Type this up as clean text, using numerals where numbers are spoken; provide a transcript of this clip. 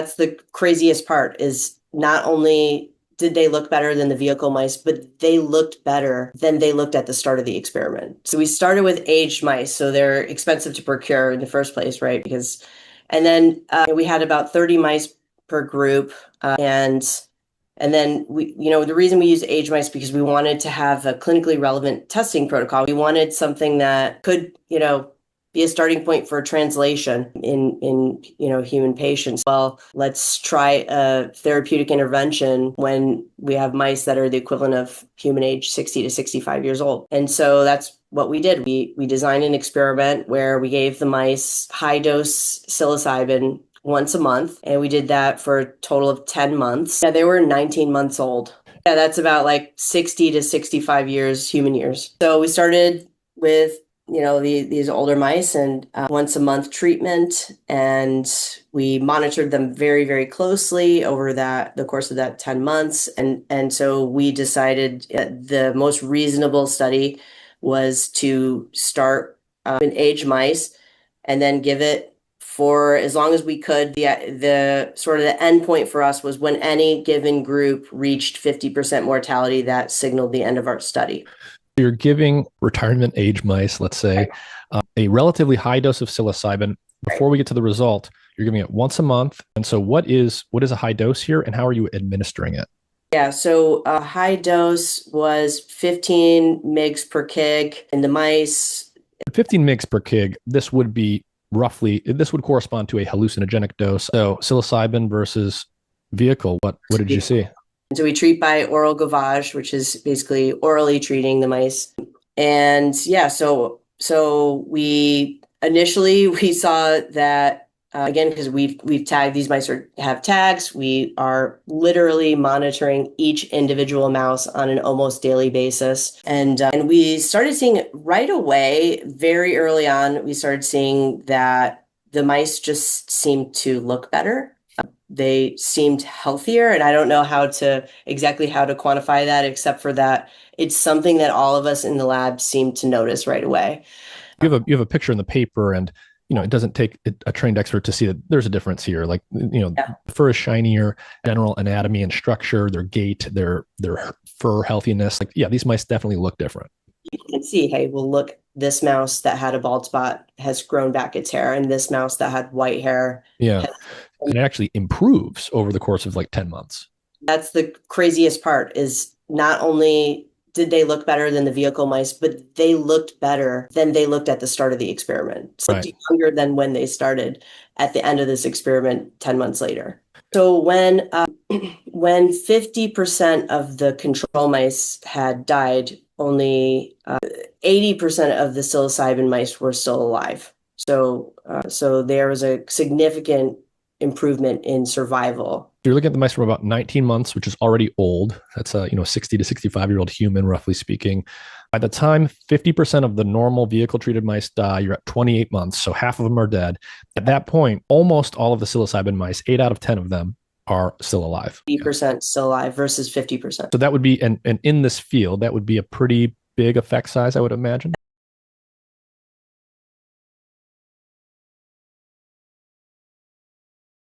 That's the craziest part is not only did they look better than the vehicle mice, but they looked better than they looked at the start of the experiment. So we started with aged mice, so they're expensive to procure in the first place, right? And then we had about 30 mice per group, and then the reason we use aged mice because we wanted to have a clinically relevant testing protocol. We wanted something that could, be a starting point for translation in human patients. Well, let's try a therapeutic intervention when we have mice that are the equivalent of human age 60 to 65 years old. And so that's what we did. We designed an experiment where we gave the mice high dose psilocybin once a month, and we did that for a total of 10 months. Yeah, they were 19 months old. Yeah, that's about like 60 to 65 years, human years. So we started with these older mice and once a month treatment, and we monitored them very, very closely over the course of that 10 months. And so we decided the most reasonable study was to start in aged mice and then give it for as long as we could. The sort of the end point for us was when any given group reached 50% mortality, that signaled the end of our study. You're giving retirement age mice, let's say, a relatively high dose of psilocybin. Before we get to the result, you're giving it once a month. And so what is a high dose here, and how are you administering it? Yeah, so a high dose was 15 mg per kg in the mice. 15 mg per kg, this would correspond to a hallucinogenic dose. So psilocybin versus vehicle, what did you see? So we treat by oral gavage, which is basically orally treating the mice. And yeah, so we saw that again, because we've tagged these mice or have tags, we are literally monitoring each individual mouse on an almost daily basis. And we started seeing right away, very early on, we started seeing that the mice just seemed to look better. They seemed healthier, and I don't know exactly how to quantify that, except for that it's something that all of us in the lab seemed to notice right away. You have a picture in the paper, and it doesn't take a trained expert to see that there's a difference here. Like the fur is shinier, general anatomy and structure, their gait, their fur healthiness. Like these mice definitely look different. You can see, hey, well, look, this mouse that had a bald spot has grown back its hair, and this mouse that had white hair. Yeah. And it actually improves over the course of like 10 months. That's the craziest part is not only did they look better than the vehicle mice, but they looked better than they looked at the start of the experiment. So right. Younger than when they started at the end of this experiment 10 months later. So when 50% of the control mice had died, only 80% of the psilocybin mice were still alive. So there was a significant improvement in survival. You're looking at the mice from about 19 months, which is already old. That's a 60 to 65-year-old human, roughly speaking. By the time 50% of the normal vehicle-treated mice die, you're at 28 months, so half of them are dead. At that point, almost all of the psilocybin mice, 8 out of 10 of them, are still alive. 50% still alive versus 50%. So that would be, and in this field, that would be a pretty big effect size, I would imagine.